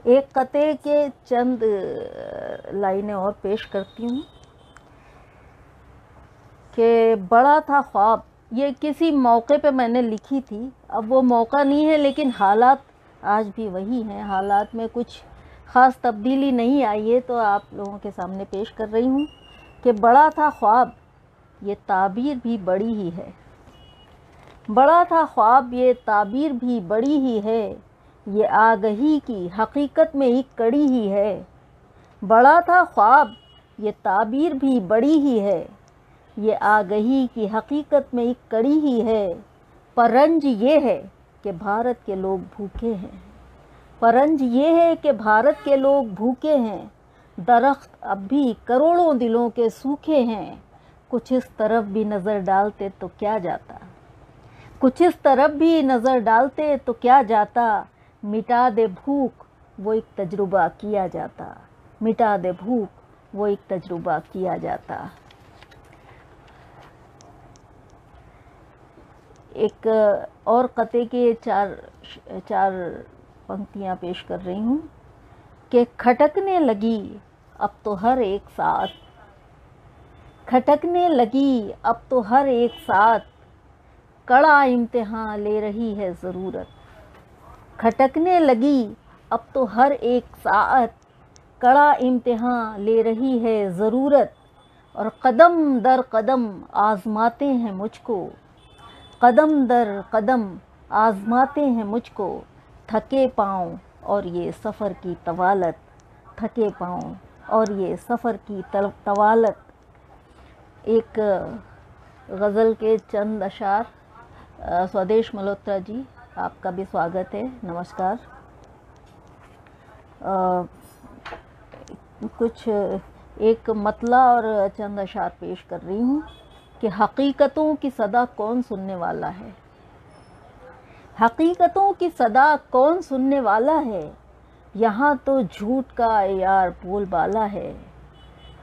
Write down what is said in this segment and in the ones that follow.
ایک قطعے کے چند لائنیں اور پیش کرتی ہوں کہ بڑا تھا خواب، یہ کسی موقع پہ میں نے لکھی تھی، اب وہ موقع نہیں ہے لیکن حالات آج بھی وہی ہیں، حالات میں کچھ خاص تبدیلی نہیں آئی ہے، تو آپ لوگوں کے سامنے پیش کر رہی ہوں کہ بڑا تھا خواب یہ تعبیر بھی بڑی ہی ہے، بڑا تھا خواب یہ تعبیر بھی بڑی ہی ہے، یہ آگہی کی حقیقت میں ایک کڑی ہی ہے، بڑا تھا خواب یہ تعبیر بھی بڑی ہی ہے، یہ آگہی کی حقیقت میں ایک کڑی ہی ہے، پر رنج یہ ہے کہ بھارت کے لوگ بھوکے ہیں، پر رنج یہ ہے کہ بھارت کے لوگ بھوکے ہیں، درخت اب بھی کروڑوں دلوں کے سوکھے ہیں، کچھ اس طرف بھی نظر ڈالتے تو کیا جاتا، کچھ اس طرف بھی نظر ڈالتے تو کیا جاتا، مٹا دے بھوک وہ ایک تجربہ کیا جاتا، مٹا دے بھوک وہ ایک تجربہ کیا جاتا۔ ایک اور قطعے کے چار پنکتیاں پیش کر رہی ہوں کہ کھٹکنے لگی اب تو ہر ایک ساتھ، کھٹکنے لگی اب تو ہر ایک ساتھ، کڑا امتحان لے رہی ہے ضرورت، کھٹکنے لگی اب تو ہر ایک ساتھ، کڑا امتحان لے رہی ہے ضرورت، اور قدم در قدم آزماتے ہیں مجھ کو، قدم در قدم آزماتے ہیں مجھ کو، تھکے پاؤں اور یہ سفر کی طوالت، تھکے پاؤں اور یہ سفر کی طوالت۔ ایک غزل کے چند اشعار، سودیش ملہوترا جی آپ کا بھی سواگت ہے، نمسکار۔ کچھ ایک مطلع اور چند اشعار پیش کر رہی ہوں کہ حقیقتوں کی صدا کون سننے والا ہے، حقیقتوں کی صدا کون سننے والا ہے، یہاں تو جھوٹ کا عیار بول بالا ہے،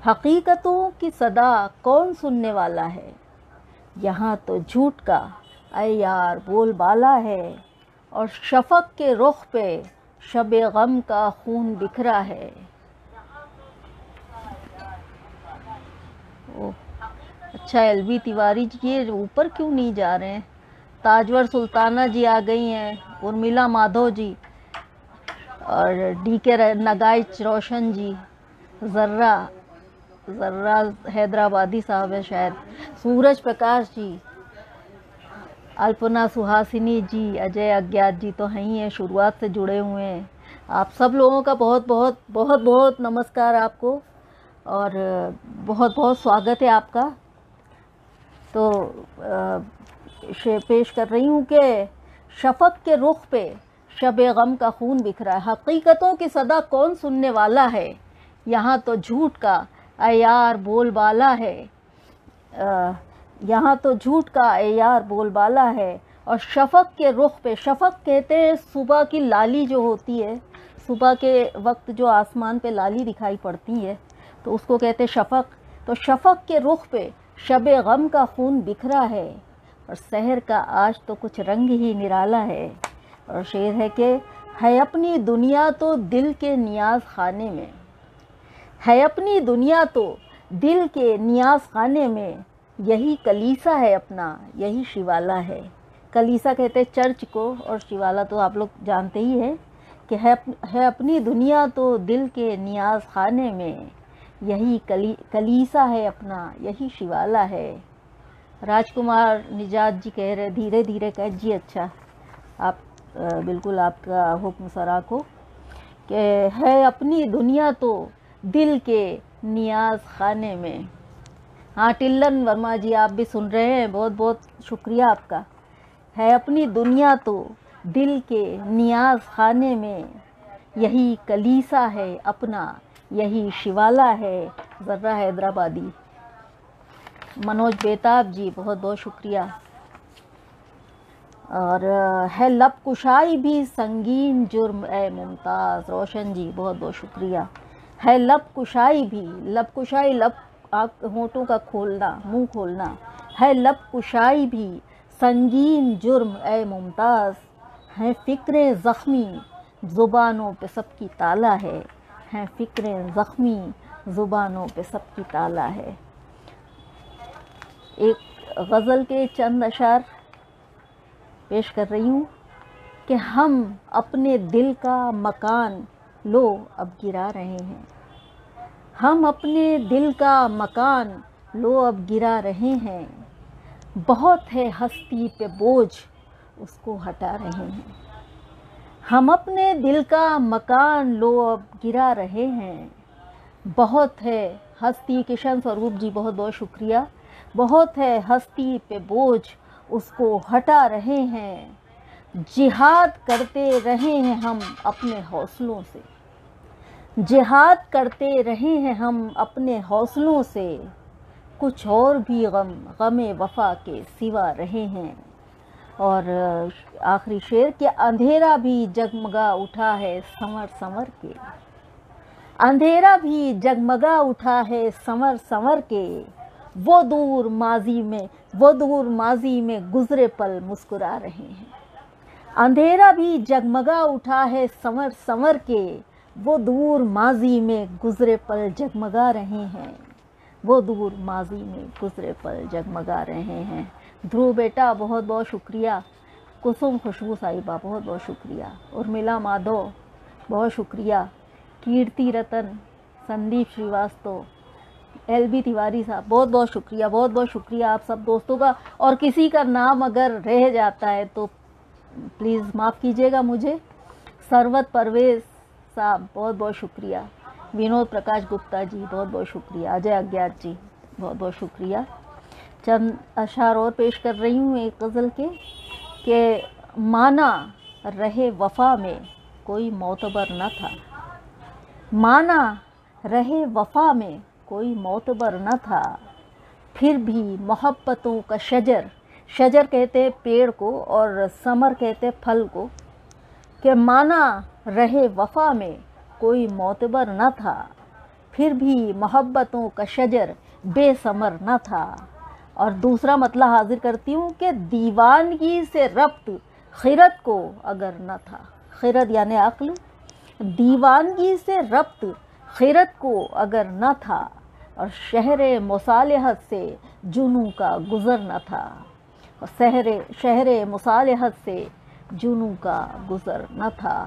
حقیقتوں کی صدا کون سننے والا ہے، یہاں تو جھوٹ کا عیار بول بالا ہے، اور شفق کے رخ پہ شب غم کا خون بکھرا ہے۔ اچھا ایل تیواری جی یہ اوپر کیوں نہیں جا رہے ہیں؟ تاجور سلطانہ جی آ گئی ہیں، ارمیلا مادھو جی، اور ڈی کے نگائچ روشن جی، ذرہ حیدرآبادی صاحب ہے شاید، سورج پرکاش جی، الپنا سہاسنی جی، اجے اگیات جی تو ہیں ہی ہیں، شروعات سے جڑے ہوئے ہیں۔ آپ سب لوگوں کا بہت بہت بہت بہت نمسکار آپ کو، اور بہت بہت سواگت ہے آپ کا۔ تو پیش کر رہی ہوں کہ شفق کے رخ پہ شب غم کا خون بکھرا ہے، حقیقتوں کی صدا کون سننے والا ہے، یہاں تو جھوٹ کا عیار بول بالا ہے، یہاں تو جھوٹ کا عیار بول بالا ہے، اور شفق کے رخ پہ، شفق کہتے ہیں صبح کی لالی جو ہوتی ہے، صبح کے وقت جو آسمان پہ لالی دکھائی پڑتی ہے تو اس کو کہتے ہیں شفق، تو شفق کے رخ پہ شب غم کا خون بکھرا ہے، اور سحر کا آج تو کچھ رنگ ہی نرالا ہے۔ اور شعر ہے کہ ہے اپنی دنیا تو دل کے نیاز خانے میں، ہے اپنی دنیا تو دل کے نیاز خانے میں، یہی کلیسا ہے اپنا یہی شیوالا ہے۔ کلیسا کہتے ہیں چرچ کو، اور شیوالا تو آپ لوگ جانتے ہی ہیں کہ ہے اپنی دنیا تو دل کے نیاز خانے میں، یہی کلیسا ہے اپنا یہی شیوالا ہے۔ راج کمار نجات جی کہہ رہے دھیرے دھیرے کہ جی اچھا، آپ بالکل آپ کا حکم سرا کو، کہ ہے اپنی دنیا تو دل کے نیاز خانے میں۔ ہاں ٹلن ورما جی آپ بھی سن رہے ہیں، بہت بہت شکریہ آپ کا۔ ہے اپنی دنیا تو دل کے نیاز خانے میں، یہی کلیسا ہے اپنا یہی شیوالا ہے۔ ذرہ حیدرآبادی۔ منوج بیتاب جی بہت بہت شکریہ۔ اور ہے لب کشائی بھی سنگین جرم اے ممتاز، روشن جی بہت بہت شکریہ۔ ہے لب کشائی بھی، لب کشائی لب ہونٹوں کا کھولنا، منہ کھولنا، ہے لب کشائی بھی سنگین جرم اے ممتاز، ہیں فکریں زخمی ज़ुबानों पे सबकी ताला हैं फ़िक्रें ज़ख्मी, ज़ुबानों पे सबकी ताला है। एक गज़ल के चंद अशार पेश कर रही हूँ कि हम अपने दिल का मकान लो अब गिरा रहे हैं, हम अपने दिल का मकान लो अब गिरा रहे हैं, बहुत है हस्ती पे बोझ उसको हटा रहे हैं। हम अपने दिल का मकान लो अब गिरा रहे हैं, बहुत है हस्ती, किशन स्वरूप जी बहुत बहुत शुक्रिया, बहुत है हस्ती पे बोझ उसको हटा रहे हैं, जिहाद करते रहे हैं हम अपने हौसलों से, जिहाद करते रहे हैं हम अपने हौसलों से, कुछ और भी गमे वफा के सिवा रहे हैं। और आखिरी शेर कि अंधेरा भी जगमगा उठा है संवर संवर के, अंधेरा भी जगमगा उठा है संवर संवर के, वो दूर माजी में गुजरे पल मुस्कुरा रहे हैं। अंधेरा भी जगमगा उठा है संवर संवर के, वो दूर माजी में गुजरे पल जगमगा रहे हैं, वो दूर माजी में गुजरे पल जगमगा रहे हैं। ध्रुव बेटा बहुत बहुत शुक्रिया, कुसुम खुशबू साहिबा बहुत बहुत शुक्रिया, उर्मिला माधव बहुत शुक्रिया, कीर्ति रतन, संदीप श्रीवास्तव, LB तिवारी साहब बहुत बहुत शुक्रिया, बहुत बहुत शुक्रिया आप सब दोस्तों का। और किसी का नाम अगर रह जाता है तो प्लीज़ माफ़ कीजिएगा मुझे। सरवत परवेज़ साहब बहुत बहुत शुक्रिया, विनोद प्रकाश गुप्ता जी बहुत बहुत शुक्रिया, अजय अज्ञात जी बहुत बहुत शुक्रिया। चंद अशार और पेश कर रही हूँ एक गज़ल के कि माना रहे वफ़ा में कोई मोतबर न था, माना रहे वफ़ा में कोई मोतबर न था, फिर भी मोहब्बतों का शजर, शजर कहते हैं पेड़ को और समर कहते हैं फल को, कि माना रहे वफ़ा में कोई मोतबर न था, फिर भी मोहब्बतों का शजर बेसमर न था। और दूसरा मतलब हाजिर करती हूँ कि दीवानगी से रब्त खिरत को अगर न था, खिरत यानी अक्ल, दीवानगी से रब्त खिरत को अगर न था, और शहर मुसालहत से जुनू का गुज़र न था, और शहर मुसालहत से जुनू का गुज़र न था।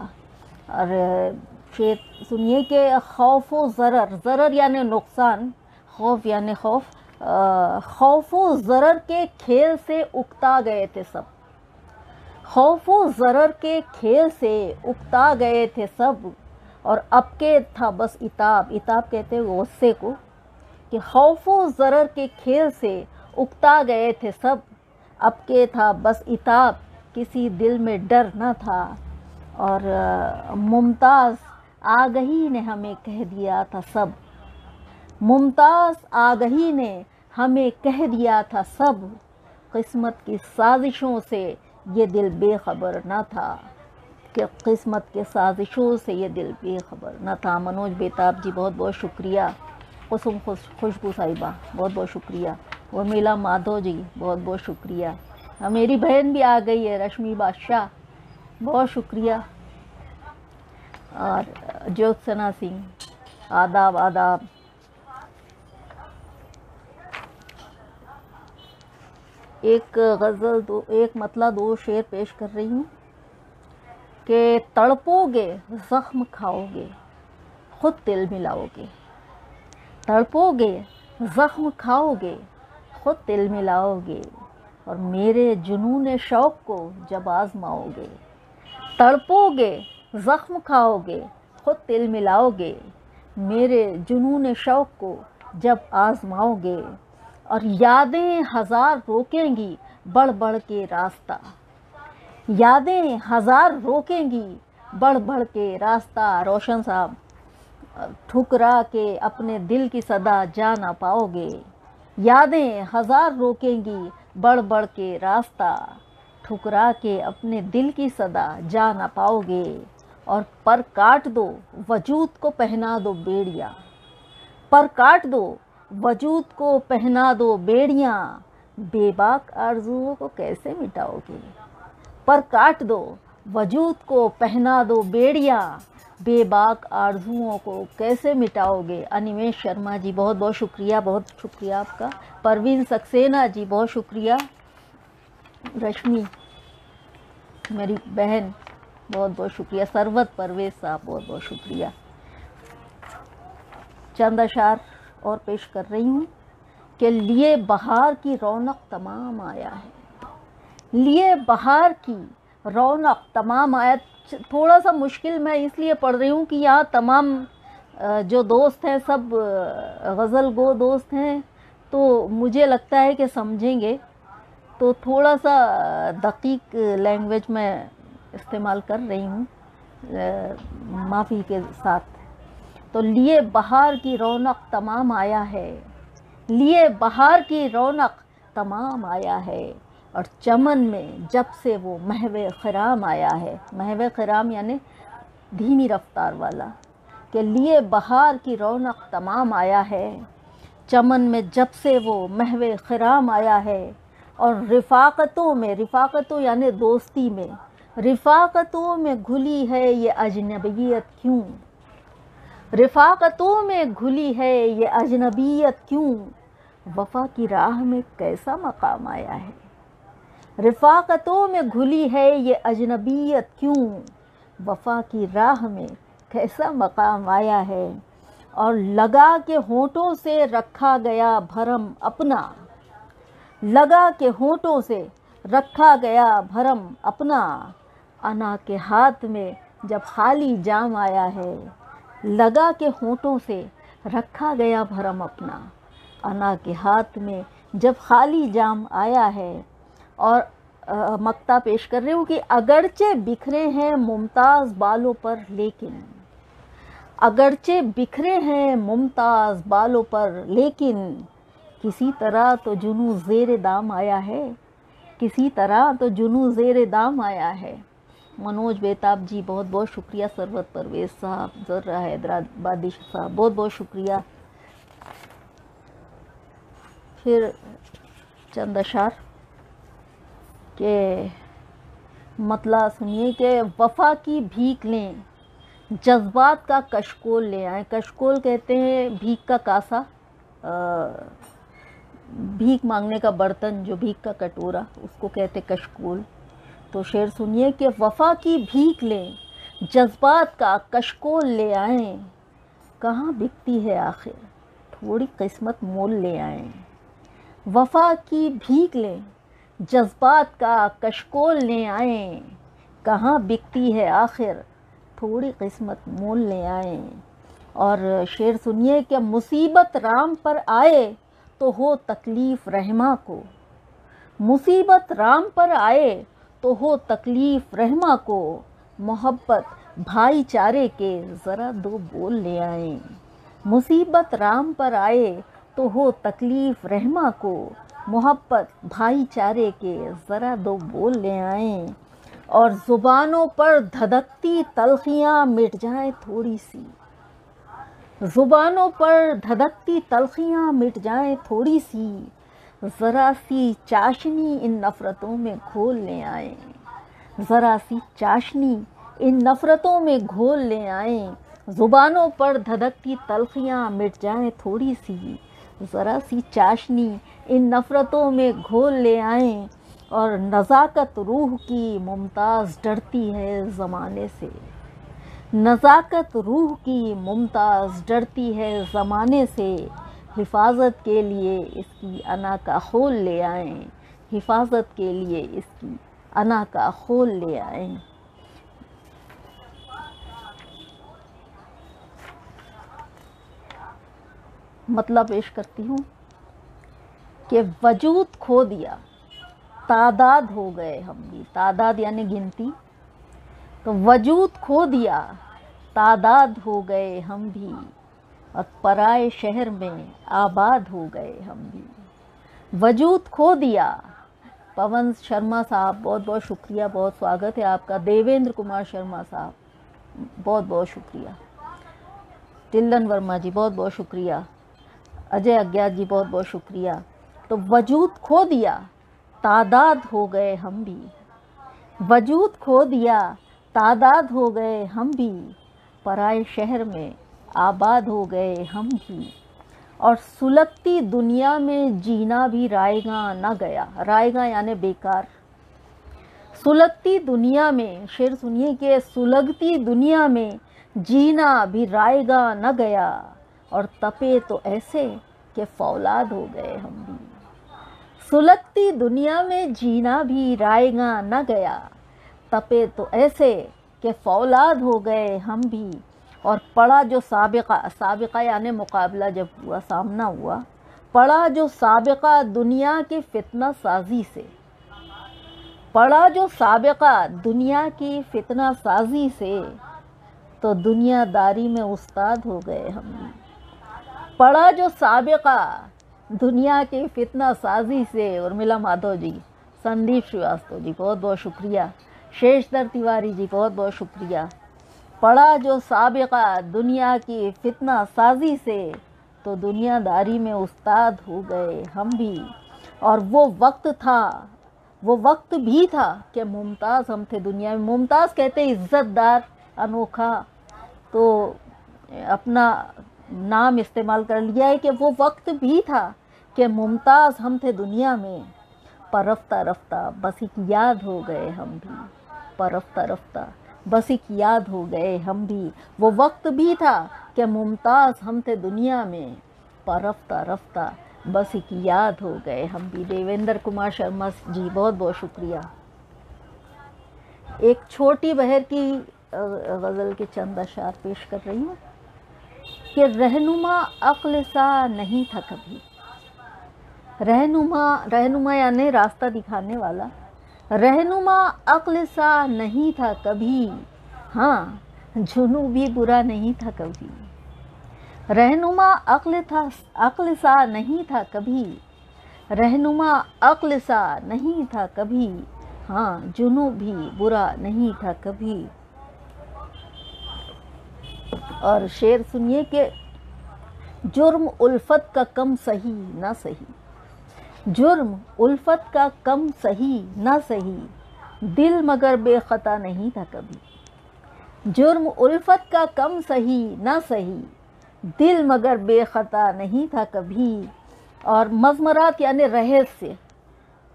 और शेर सुनिए कि खौफ व ज़रर, ज़रर यानी नुकसान, खौफ यानी खौफ, खौफ व ज़रर के खेल से उकता गए थे सब, खौफ व ज़रर के खेल से उकता गए थे सब, और अब के था बस इताब, इताब कहते हैं गुस्से को, कि खौफ व ज़रर के खेल से उकता गए थे सब, अब के था बस इताब, किसी दिल में डर न था। और मुमताज़ आगही ने हमें कह दिया था सब, मुमताज़ आगही ने हमें कह दिया था सब, किस्मत की साजिशों से ये दिल बेखबर न था, कि किस्मत के साजिशों से ये दिल बेखबर न था। मनोज बेताब जी बहुत बहुत शुक्रिया, कुसुम खुशबू साहिबा बहुत बहुत शुक्रिया, उर्मिला माधव जी बहुत बहुत शुक्रिया, मेरी बहन भी आ गई है रश्मि बादशाह बहुत शुक्रिया, और ज्योत्सना सिंह आदाब आदाब। एक गज़ल एक मतला दो शेर पेश कर रही हूँ कि तड़पोगे ज़ख्म खाओगे खुद तिल मिलाओगे, तड़पोगे ज़ख्म खाओगे खुद तिल मिलाओगे, और मेरे जुनून शौक़ को जब आज़माओगे, तड़पोगे ज़ख्म खाओगे खुद तिल मिलाओगे, मेरे जुनून शौक़ को जब आज़माओगे, और यादें हज़ार रोकेंगी बढ़ बढ़ के रास्ता, यादें हज़ार रोकेंगी बढ़ बढ़ के रास्ता। रोशन साहब ठुकरा के अपने दिल की सदा जा ना पाओगे, यादें हज़ार रोकेंगी बढ़ बढ़ के रास्ता, ठुकरा के अपने दिल की सदा जा ना पाओगे, और पर काट दो वजूद को पहना दो बेड़ियाँ, पर काट दो वजूद को पहना दो बेड़ियाँ, बेबाक आरज़ुओं को कैसे मिटाओगे, पर काट दो वजूद को पहना दो बेड़ियाँ, बेबाक आरज़ुओं को कैसे मिटाओगे। अनिमेश शर्मा जी बहुत बहुत शुक्रिया, बहुत शुक्रिया आपका। परवीन सक्सेना जी बहुत शुक्रिया। रश्मि मेरी बहन बहुत बहुत शुक्रिया। सरवत परवेज साहब बहुत बहुत शुक्रिया। चंद अशार और पेश कर रही हूँ कि लिए बहार की रौनक तमाम आया है, लिए बहार की रौनक तमाम आया। थोड़ा सा मुश्किल मैं इसलिए पढ़ रही हूँ कि यहाँ तमाम जो दोस्त हैं सब गज़ल गो दोस्त हैं, तो मुझे लगता है कि समझेंगे, तो थोड़ा सा दकीक लैंग्वेज में इस्तेमाल कर रही हूँ, माफ़ी के साथ। तो लिए बहार की रौनक तमाम आया है, लिए बहार की रौनक तमाम आया है, और चमन में जब से वो महवे खराम आया है। महवे खराम यानी धीमी रफ्तार वाला, कि लिए बहार की रौनक तमाम आया है, चमन में जब से वो महवे खराम आया है। और रिफ़ाक़तों में, रिफ़ाक़तों यानी दोस्ती में, रिफ़ाक़तों में घुली है ये अजनबियत क्यों, रिफ़ाक़तों में घुली है ये अजनबियत क्यों, वफ़ा की राह में कैसा मकाम आया है। रिफ़ाक़तों में घुली है ये अजनबियत क्यों, वफ़ा की राह में कैसा मकाम आया है। और लगा के होठों से रखा गया भरम अपना, लगा के होठों से रखा गया भरम अपना, अना के हाथ में जब खाली जाम आया है। लगा के होठों से रखा गया भरम अपना, अना के हाथ में जब खाली जाम आया है। और मक्ता पेश कर रही हूँ कि अगरचे बिखरे हैं मुमताज़ बालों पर लेकिन, अगरचे बिखरे हैं मुमताज़ बालों पर लेकिन, किसी तरह तो जुनू ज़ेरे दाम आया है, किसी तरह तो जुनू ज़ेरे दाम आया है। मनोज बेताब जी बहुत बहुत शुक्रिया। सरवत परवेज़ साहब, ज़र्रा हैदराबादी साहब बहुत बहुत शुक्रिया। फिर चंद अशार के मतला सुनिए कि वफ़ा की भीख लें, जज्बात का कशकोल ले आएँ। कशकोल कहते हैं भीख का कासा, भीख मांगने का बर्तन, जो भीख का कटोरा, उसको कहते कशकोल। तो शेर सुनिए कि वफ़ा की भीख लें, जज्बात का कशकोल ले आएँ, कहाँ बिकती है आखिर थोड़ी किस्मत मोल ले आएँ। वफ़ा की भीख लें, जज्बात का कशकोल ले आएँ, कहाँ बिकती है आखिर थोड़ी किस्मत मोल ले आएँ। और शेर सुनिए कि मुसीबत राम पर आए तो हो तकलीफ़ रहमा को, मुसीबत राम पर आए तो हो तकलीफ़ रहमा को, मोहब्बत भाई चारे के ज़रा दो बोल ले आएँ। मुसीबत राम पर आए तो हो तकलीफ़ रहमा को, मोहब्बत भाई चारे के ज़रा दो बोल ले आएँ। और ज़ुबानों पर धधकती तलखियाँ मिट जाएँ थोड़ी सी, ज़ुबानों पर धधकती तलखियाँ मिट जाएँ थोड़ी सी, ज़रा सी चाशनी इन नफ़रतों में घोल ले आएँ। ज़रा सी चाशनी इन नफ़रतों में घोल ले आएँ। ज़ुबानों पर धधकती तलखियाँ मिट जाएँ थोड़ी सी, ज़रा सी चाशनी इन नफ़रतों में घोल ले आएँ। और नज़ाकत रूह की मुमताज़ डरती है ज़माने से, नज़ाकत रूह की मुमताज़ डरती है ज़माने से, हिफाजत के लिए इसकी अना का खोल ले आएँ, हिफाजत के लिए इसकी अना का खोल ले आएँ। मतलब पेश करती हूँ कि वजूद खो दिया, तादाद हो गए हम भी। तादाद यानी गिनती, तो वजूद खो दिया, तादाद हो गए हम भी, और पराए शहर में आबाद हो गए हम भी। वजूद खो दिया। पवन शर्मा साहब बहुत बहुत शुक्रिया, बहुत स्वागत है आपका। देवेंद्र कुमार शर्मा साहब बहुत बहुत शुक्रिया। टिल्लन वर्मा जी बहुत बहुत शुक्रिया। अजय अज्ञात जी बहुत बहुत शुक्रिया। तो वजूद खो दिया, तादाद हो गए हम भी, वजूद खो दिया तादाद हो गए हम भी, पराए शहर में आबाद हो गए हम भी, और सुलगती दुनिया में जीना भी रायगा न गया। रायगा यानी बेकार। सुलगती दुनिया में, शेर सुनिए कि सुलगती दुनिया में जीना भी रायगा न गया, और तपे तो ऐसे कि फौलाद हो गए हम भी। सुलगती दुनिया में जीना भी रायगा न गया, तपे तो ऐसे कि फौलाद हो गए हम भी, और पड़ा जो साबिक़ा यानी मुकाबला जब हुआ, सामना हुआ, पड़ा जो साबिक़ा दुनिया की फितना साजी से, पड़ा जो साबिक़ा दुनिया की फितना साजी से, तो दुनियादारी में उस्ताद हो गए हम भी। पड़ा जो साबिक़ा दुनिया की फितना साजी से। उर्मिला माधव जी, संदीप श्रीवास्तव जी बहुत बहुत शुक्रिया, शेषधर तिवारी जी बहुत बहुत शुक्रिया। पड़ा जो साबिक़ा दुनिया की फितना साजी से, तो दुनियादारी में उस्ताद हो गए हम भी, और वो वक्त था, वो वक्त भी था कि मुमताज़ हम थे दुनिया में। मुमताज़ कहते इज़्ज़तदार, अनोखा, तो अपना नाम इस्तेमाल कर लिया है कि वो वक्त भी था कि मुमताज़ हम थे दुनिया में, पर रफ्ता रफ्ता बस एक याद हो गए हम भी, पर रफ्ता रफ्ता बस एक याद हो गए हम भी। वो वक्त भी था कि मुमताज़ हम थे दुनिया में, पर रफ्ता रफ्ता बस एक याद हो गए हम भी। देवेंद्र कुमार शर्मा जी बहुत बहुत शुक्रिया। एक छोटी बहर की गज़ल के चंद अशार पेश कर रही हूँ कि रहनुमा अक्ल सा नहीं था कभी। रहनुमा यानी रास्ता दिखाने वाला। रहनुमा अक्ल सा नहीं था कभी, हाँ जुनू भी बुरा नहीं था कभी। रहनुमा अक्ल सा नहीं था कभी, रहनुमा अक्ल सा नहीं था कभी, हाँ जुनू भी बुरा नहीं था कभी। और शेर सुनिए कि जुर्म उल्फत का कम सही ना सही, जुर्म उल्फत का कम सही ना सही, दिल मगर बेखता नहीं था कभी। जुर्म उल्फत का कम सही ना सही, दिल मगर बेखता नहीं था कभी। और मज़मरात यानी रहस्य,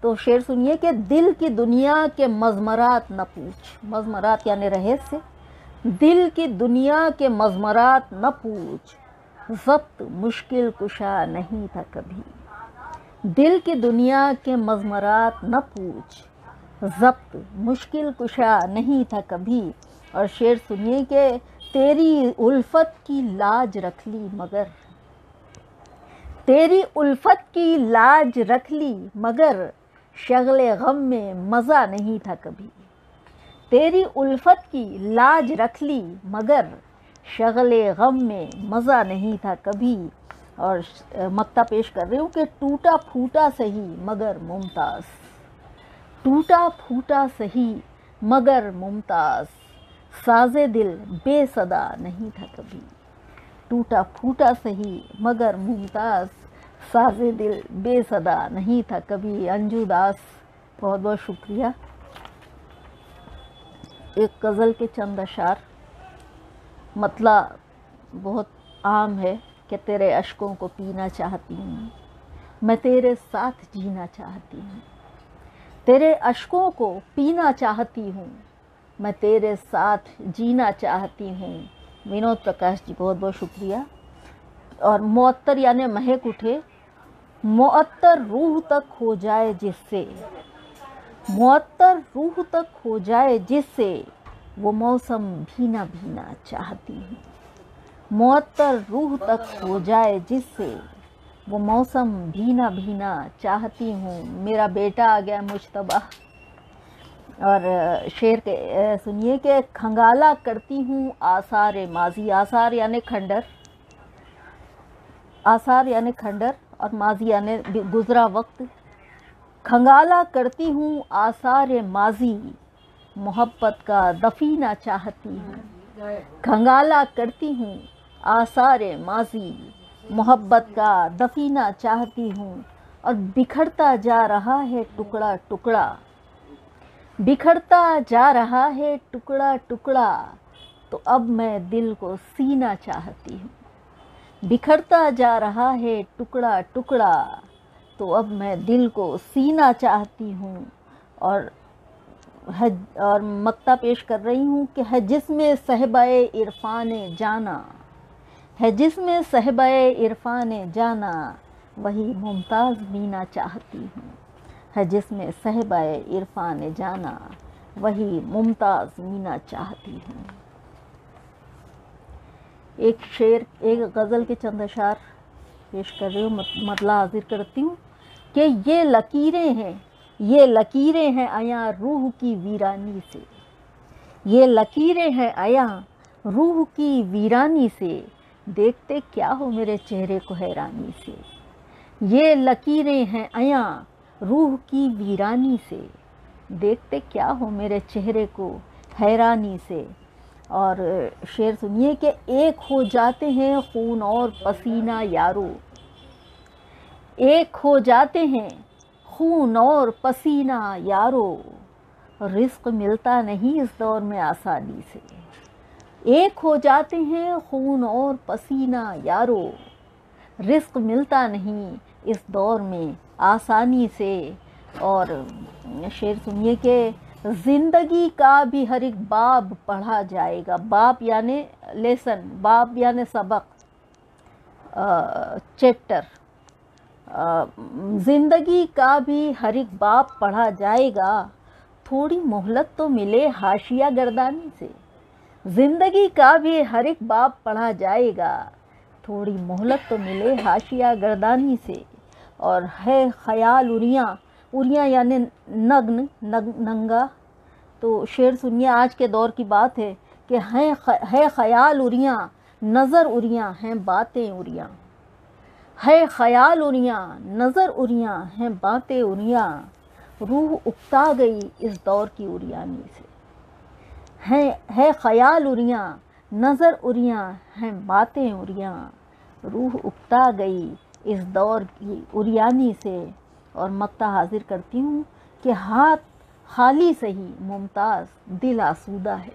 तो शेर सुनिए कि दिल की दुनिया के मज़मरात न पूछ। मज़मरात यानी रहस्य, दिल की दुनिया के मज़मरात न पूछ, ज़ब्त मुश्किल कुशा नहीं था कभी। दिल की दुनिया के मज़मरात न पूछ, ज़ब्त मुश्किल कुशा नहीं था कभी। और शेर सुनिए कि तेरी उल्फत की लाज रख ली मगर, तेरी उल्फत की लाज रख ली मगर, शगले गम में मज़ा नहीं था कभी। तेरी उल्फत की लाज रख ली मगर, शगले गम में मज़ा नहीं था कभी। और मक्ता पेश कर रही हूँ कि टूटा फूटा सही मगर मुमताज़, टूटा फूटा सही मगर मुमताज़, साज़े दिल बेसदा नहीं था कभी। टूटा फूटा सही मगर मुमताज़, साज़े दिल बेसदा नहीं था कभी। अंजू दास बहुत बहुत शुक्रिया। एक गज़ल के चंद अशार, मतलब बहुत आम है कि तेरे अश्कों को पीना चाहती हूँ, मैं तेरे साथ जीना चाहती हूँ। तेरे अश्कों को पीना चाहती हूँ, मैं तेरे साथ जीना चाहती हूँ। विनोद प्रकाश जी बहुत बहुत शुक्रिया। और मुअत्तर यानी महक उठे, मुअत्तर रूह तक हो जाए जिससे, मुअत्तर रूह तक हो जाए जिससे, वो मौसम भीना भीना चाहती हूँ। मुअत्तर रूह तक हो जाए जिससे, वो मौसम भीना भीना चाहती हूँ। मेरा बेटा आ गया मुश्तबा। और शेर के सुनिए कि खंगाला करती हूँ आसार माजी। आसार यानी खंडर, आसार यानी खंडर, और माजी यानी गुज़रा वक्त। खंगाला करती हूँ आसार माजी, मोहब्बत का दफीना चाहती हूँ। खंगाला करती हूँ आसार माजी, मोहब्बत का दफीना चाहती हूँ। और बिखरता जा रहा है टुकड़ा टुकड़ा, बिखरता जा रहा है टुकड़ा टुकड़ा, तो अब मैं दिल को सीना चाहती हूँ। बिखरता जा रहा है टुकड़ा टुकड़ा, तो अब मैं दिल को सीना चाहती हूँ। और मक्ता पेश कर रही हूँ कि है जिसमें सहबाए इरफाने जाना, है जिसमें सहबाए इरफाने जाना, वही मुमताज़ मीना चाहती हूँ। है जिसमें सहबाए इरफाने जाना, वही मुमताज़ मीना चाहती हूँ। एक शेर, एक गज़ल के चंद अशार पेश कर रही हूँ, मतला हाजिर करती हूँ कि ये लकीरें हैं, ये लकीरें हैं आया रूह की वीरानी से, ये लकीरें हैं आया रूह की वीरानी से, देखते क्या हो मेरे चेहरे को हैरानी से। ये लकीरें हैं आया रूह की वीरानी से, देखते क्या हो मेरे चेहरे को हैरानी से। और शेर सुनिए कि एक हो जाते हैं खून और पसीना यारो, एक हो जाते हैं खून और पसीना यारो, रिस्क मिलता नहीं इस दौर में आसानी से। एक हो जाते हैं खून और पसीना यारो, रिस्क मिलता नहीं इस दौर में आसानी से। और शेर सुनिए कि ज़िंदगी का भी हर एक बाब पढ़ा जाएगा, बाब यानी लेसन, बाब यानी सबक, चैप्टर। ज़िंदगी का भी हर एक बाब पढ़ा जाएगा, थोड़ी मोहलत तो मिले हाशिया गर्दानी से। ज़िंदगी का भी हर एक बाब पढ़ा जाएगा, थोड़ी मोहलत तो मिले हाशिया गर्दानी से। और है ख्याल उरियाँ, उरियाँ यानी नग्न, नंगा। तो शेर सुनिए, आज के दौर की बात है कि है ख्याल उरियाँ, नज़र उरियाँ हैं बातें उरियाँ। है ख्याल उरियाँ, नज़र उरियाँ हैं बातें उरियाँ, रूह उकता गई इस दौर की उरियानी से। है ख्याल उरियाँ, नज़र उरियाँ हैं बातें उरियाँ, रूह उकता गई इस दौर की उरियानी से। और मक्ता हाजिर करती हूँ कि हाथ खाली सही मुमताज़ दिल आसूदा है,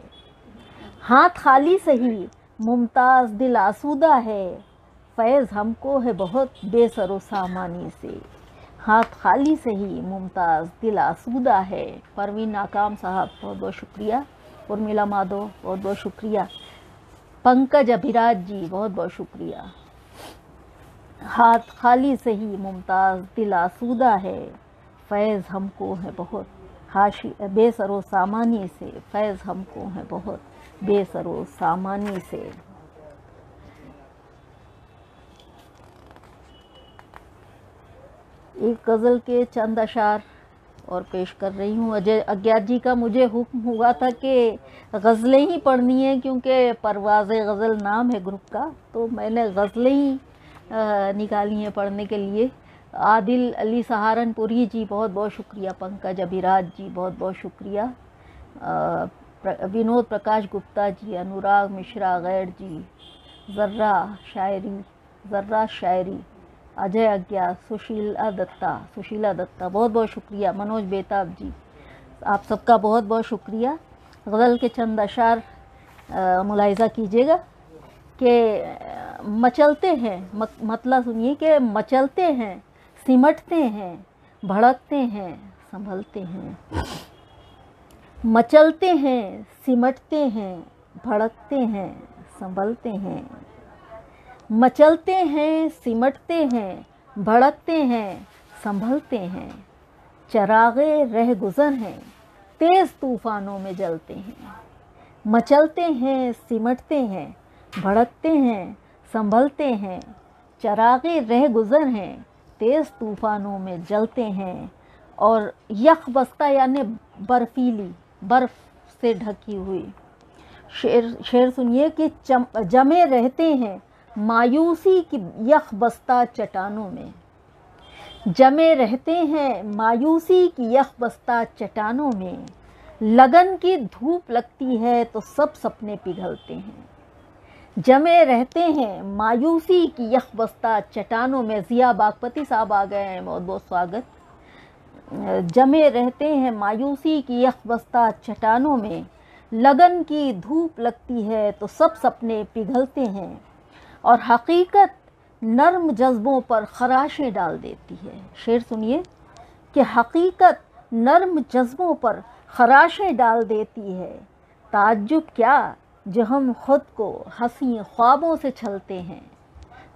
हाथ खाली सही मुमताज़ दिल आसूदा है, फैज़ हमको है बहुत बेसरो सामानी से। हाथ खाली सही मुमताज़ दिल आसूदा है। परवीन नाकाम साहब बहुत बहुत शुक्रिया, उर्मिला माधव बहुत बहुत शुक्रिया, पंकज अभिराज जी बहुत बहुत शुक्रिया। हाथ खाली सही मुमताज़ दिल आसूदा है, फैज़ हमको है बहुत हाशी बेसरो सामानी से, फैज़ हमको है बहुत बेसरो सामानी से। एक गज़ल के चंद अशार और पेश कर रही हूँ। अजय अज्ञात जी का मुझे हुक्म हुआ था कि गज़लें ही पढ़नी है, क्योंकि परवाज़े गज़ल नाम है ग्रुप का, तो मैंने गज़लें ही निकाली हैं पढ़ने के लिए। आदिल अली सहारनपुरी जी बहुत बहुत शुक्रिया, पंकज अभिराज जी बहुत बहुत शुक्रिया, विनोद प्रकाश गुप्ता जी, अनुराग मिश्रा गैर जी, ज़र्रा शायरी, अजय अज्ञात, सुशीला दत्ता बहुत बहुत शुक्रिया, मनोज बेताब जी, आप सबका बहुत बहुत शुक्रिया। गज़ल के चंद अशार मुलाहिज़ा कीजिएगा कि मचलते हैं, मतलब सुनिए कि मचलते हैं, सिमटते हैं, भड़कते हैं, संभलते हैं। मचलते हैं, सिमटते हैं, भड़कते हैं, संभलते हैं। मचलते हैं, सिमटते हैं, भड़कते हैं, संभलते हैं। चरागे रह गुज़र हैं, तेज़ तूफ़ानों में जलते हैं। मचलते हैं, सिमटते हैं, भड़कते हैं, संभलते हैं। चरागे रह गुज़र हैं, तेज़ तूफ़ानों में जलते हैं। और यख बस्ता यानी बर्फीली, बर्फ़ से ढकी हुई। शेर सुनिए कि जमे रहते हैं मायूसी की यख बस्ता चट्टानों में। जमे रहते हैं मायूसी की यख बस्ता चट्टानों में। लगन की धूप लगती है तो सब सपने पिघलते हैं। जमे रहते हैं मायूसी की यख बस्ता चट्टानों में। ज़िया बागपति साहब आ गए हैं, बहुत बहुत स्वागत। जमे रहते हैं मायूसी की यखबस्ता चट्टानों में, लगन की धूप लगती है तो सब सपने पिघलते हैं, और हकीकत नर्म जज्बों पर खराशें डाल देती है। शेर सुनिए कि हकीकत नर्म जज्बों पर खराशें डाल देती है, ताज्जुब क्या जो हम खुद को हंसी ख्वाबों से छलते हैं,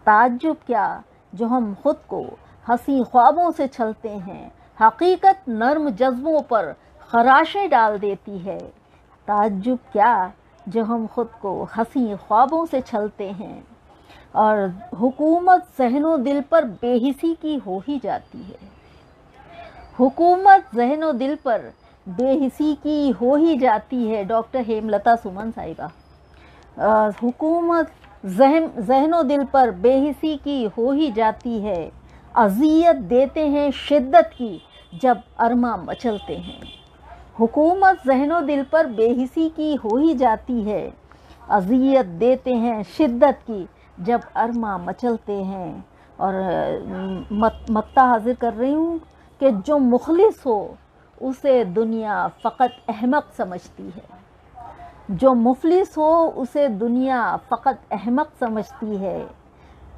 ताज्जुब क्या जो हम खुद को हंसी ख्वाबों से छलते हैं, हकीकत नर्म जज्बों पर खराशें डाल देती है, ताज्जुब क्या जो हम खुद को हंसी ख्वाबों से छलते हैं, और हुकूमत ज़हनो दिल पर बेहिसी की हो ही जाती है, हुकूमत ज़हनो दिल पर बेहिसी की हो ही जाती है। डॉक्टर हेमलता सुमन साहिबा। हुकूमत ज़हनो दिल पर बेहिसी की हो ही जाती है, अज़ियत देते हैं शिद्दत की जब अरमा मचलते हैं, हुकूमत ज़हनो दिल पर बेहिसी की हो ही जाती है, अज़ियत देते हैं शिद्दत की जब अरमा मचलते हैं। और मत्ता हाजिर कर रही हूँ कि जो मुखलिस हो उसे दुनिया फ़कत अहमक समझती है, जो मुफलिस हो उसे दुनिया फ़कत अहमक समझती है,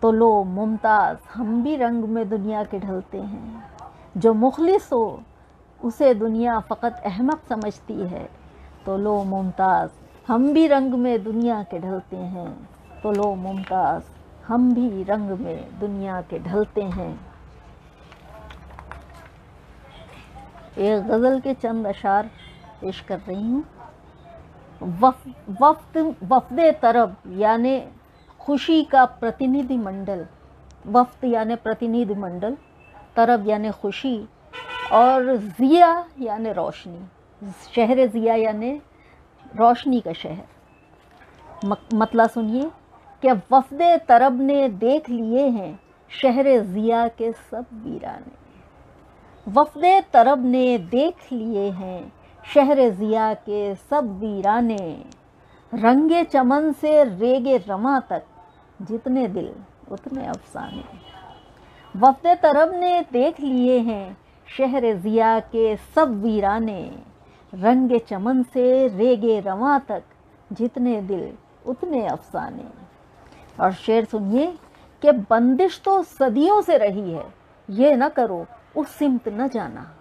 तो लो मुमताज़ हम भी रंग में दुनिया के ढलते हैं, जो मुखलिस हो उसे दुनिया फ़कत अहमक समझती है, तो लो मुमताज़ हम भी रंग में दुनिया के ढलते हैं, तो लो मुमताज़ हम भी रंग में दुनिया के ढलते हैं। एक गज़ल के चंद अशार पेश कर रही हूँ। वफ़्द तरब यानि खुशी का प्रतिनिधि मंडल, वफ़्द यानि प्रतिनिधि मंडल, तरब यानि खुशी, और ज़िया यानि रोशनी, शहर ज़िया यानि रोशनी का शहर। मतलब सुनिए कि वफ़्द तरब ने देख लिए हैं शहर ज़िया के सब वीराने, वफ़्द तरब ने देख लिए हैं शहर ज़िया के सब वीराने, रंगे चमन से रेगे रमा तक जितने दिल उतने अफसाने, वफ़्द तरब ने देख लिए हैं शहर ज़िया के सब वीराने, रंगे चमन से रेगे रमा तक जितने दिल उतने अफसाने। और शेर सुनिए कि बंदिश तो सदियों से रही है, ये न करो उस सिमत न जाना,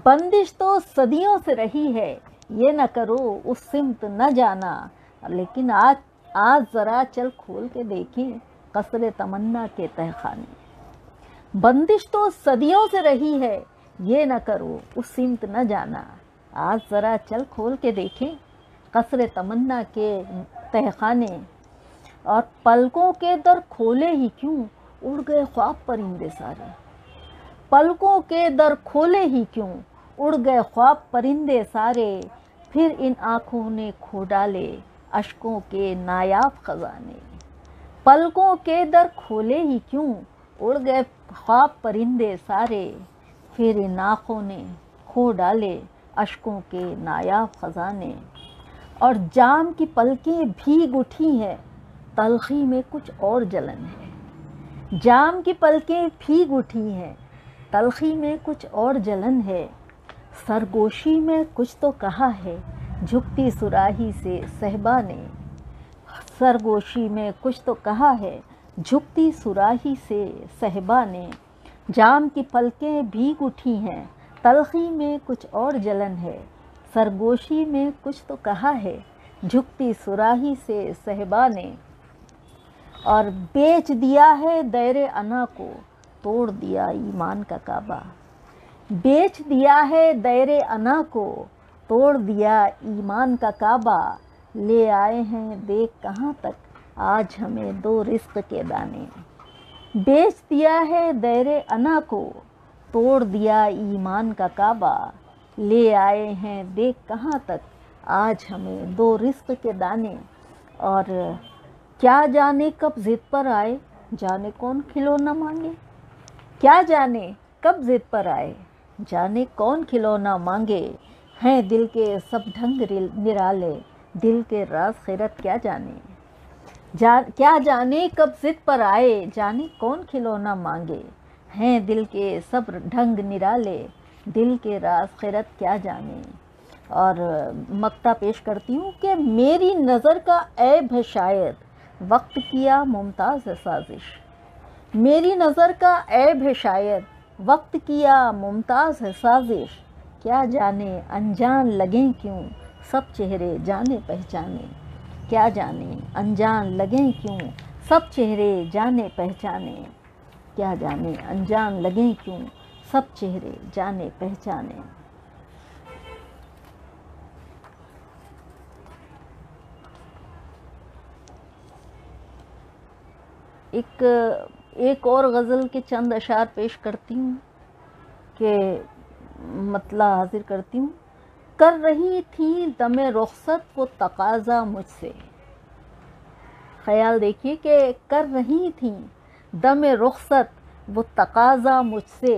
बंदिश तो सदियों से रही है, ये न करो उस सिमत न जाना, लेकिन आज ज़रा चल खोल के देखें कसरे तमन्ना के तहखाने, बंदिश तो सदियों से रही है, ये न करो उस सिमत न जाना, आज ज़रा चल खोल के देखें कसरे तमन्ना के तहखाने, और पलकों के दर खोले ही क्यों उड़ गए ख्वाब परिंदे सारे, पलकों के दर खोले ही क्यों उड़ गए ख्वाब परिंदे सारे, फिर इन आँखों ने खो डाले अश्कों के नायाब खजाने, पलकों के दर खोले ही क्यों उड़ गए ख्वाब परिंदे सारे, फिर इन आँखों ने खो डाले अश्कों के नायाब खजाने। और जाम की पलकें भीग उठी हैं तलखी में कुछ और जलन है, जाम की पलकें भीग उठी हैं तलखी में कुछ और जलन है, सरगोशी में कुछ तो कहा है झुकती सुराही से सहबा ने, सरगोशी में कुछ तो कहा है झुकती सुराही से सहबा ने, जाम की पलकें भीग उठी हैं तलखी में कुछ और जलन है, सरगोशी में कुछ तो कहा है झुकती सुराही से सहबा ने, और बेच दिया है दैरे अना को तोड़ दिया ईमान का काबा, बेच दिया है दैरे अना को तोड़ दिया ईमान का काबा, ले आए हैं देख कहाँ तक आज हमें दो रिस्क के दाने, बेच दिया है दैरे अना को तोड़ दिया ईमान का काबा, ले आए हैं देख कहाँ तक आज हमें दो रिस्क के दाने। और क्या जाने कब ज़िद पर आए जाने कौन खिलौना मांगे, क्या जाने कब ज़िद पर आए जाने कौन खिलौना मांगे, हैं दिल के सब ढंग निराले दिल के राज खैरत क्या जाने, क्या जाने कब ज़िद पर आए जाने कौन खिलौना मांगे, हैं दिल के सब ढंग निराले دل کے راز خیرت کیا جانے. اور مقطع پیش کرتی ہوں کہ میری نظر کا عیب ہے شاید وقت کیا ممتاز ہے سازش. میری نظر کا عیب ہے شاید وقت کیا ممتاز ہے سازش. کیا جانے انجان لگیں کیوں سب چہرے جانے پہچانے. کیا جانے انجان لگیں کیوں سب چہرے جانے پہچانے. کیا جانے انجان لگیں کیوں سب چہرے جانے پہچانے. ایک اور غزل کے چند اشعار پیش کرتی ہوں کہ مطلع حاضر کرتی ہوں. کر رہی تھی دم رخصت وہ تقاضا مجھ سے. خیال دیکھیے کہ کر رہی تھی دم رخصت وہ تقاضا مجھ سے.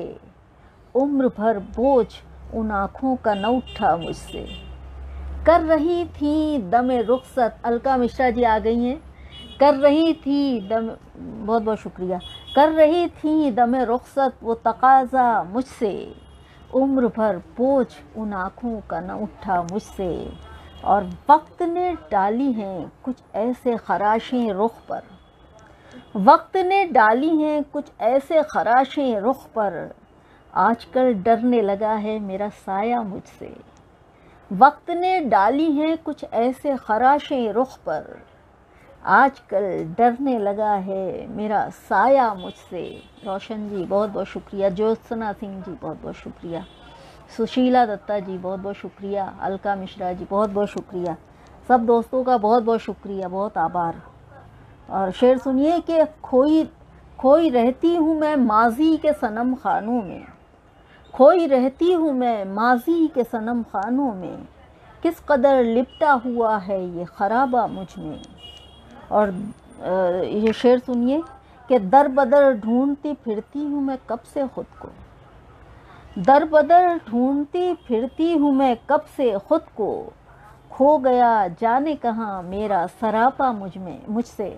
عمر بھر بوجھ ان آنکھوں کا نہ اٹھا مجھ سے. کر رہی تھی دم رخصت. الکا مشرا جی آ گئی ہیں. کر رہی تھی دم، بہت بہت شکریہ. کر رہی تھی دم رخصت وہ تقاضا مجھ سے. عمر بھر بوجھ ان آنکھوں کا نہ اٹھا مجھ سے. اور وقت نے ڈالی ہیں کچھ ایسے خراشیں رخ پر. وقت نے ڈالی ہیں کچھ ایسے خراشیں رخ پر. آج کل ڈرنے لگا ہے میرا سایہ مجھ سے. وقت نے ڈالی ہیں کچھ ایسے خراشیں رخ پر. آج کل ڈرنے لگا ہے میرا سایہ مجھ سے. روشن جی بہت بہت شکریہ. جوتسنا سنگھ جی بہت بہت شکریہ. سشیلا دتا جی بہت بہت شکریہ. الکا مشرا جی بہت بہت شکریہ. سب دوستوں کا بہت بہت شکریہ، بہت آبھار. اور شعر سنیے کہ کھوئی رہتی ہوں میں ماضی کے صنم خانوں میں. کھوئی رہتی ہوں میں ماضی کے صنم خانوں میں. کس قدر لپٹا ہوا ہے یہ خرابہ مجھ میں. اور یہ شعر سنیے کہ در بدر ڈھونڈتی پھرتی ہوں میں کب سے خود کو. در بدر ڈھونڈتی پھرتی ہوں میں کب سے خود کو. کھو گیا جانے کہاں میرا سراپا مجھ سے.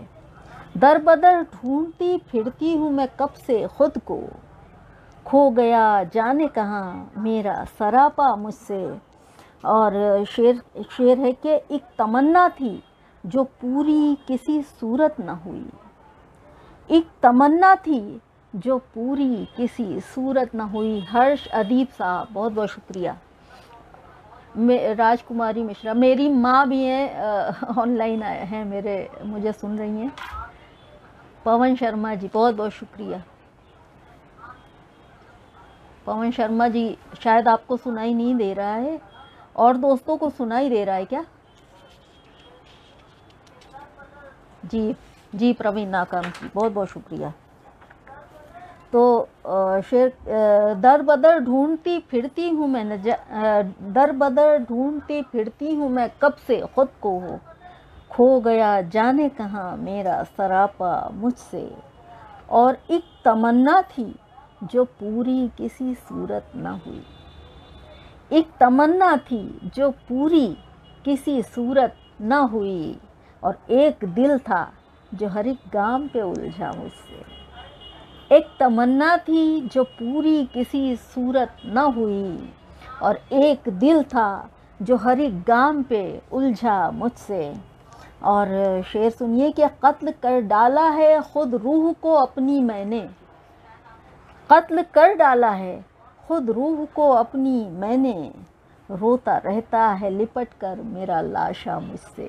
در بدر ڈھونڈتی پھرتی ہوں میں کب سے خود کو. کھو گیا جانے کہاں میرا سراپا مجھ سے. اور شعر ہے کہ ایک تمنا تھی جو پوری کسی صورت نہ ہوئی. ایک تمنا تھی جو پوری کسی صورت نہ ہوئی. ہرش ادیب صاحب بہت بہت شکریہ. راج کماری مشرا میری ماں بھی ہیں، آن لائن ہیں مجھے سن رہی ہیں. پون شرما جی بہت بہت شکریہ. پون شرما جی شاید آپ کو سنائی نہیں دے رہا ہے، اور دوستوں کو سنائی دے رہا ہے کیا؟ جی پروین ناکام جی بہت بہت شکریہ. تو شعر در بدر ڈھونڈتی پھرتی ہوں میں در بدر ڈھونڈتی پھرتی ہوں میں کب سے خود کو. کھو گیا جانے کہاں میرا سراپا مجھ سے. اور ایک تمنا تھی جو پوری کسی صورت نہ ہوئی. ایک تمنا تھی جو پوری کسی صورت نہ ہوئی. اور ایک دل تھا جو ہر ایک گام پہ الجھا مجھ سے. ایک تمنا تھی جو پوری کسی صورت نہ ہوئی. اور ایک دل تھا جو ہر ایک گام پہ الجھا مجھ سے. اور شعر سنیے کہ قتل کر ڈالا ہے خود روح کو اپنی میں نے. قتل کر ڈالا ہے خود روح کو اپنی میں نے. روتا رہتا ہے لپٹ کر میرا لاشا مجھ سے.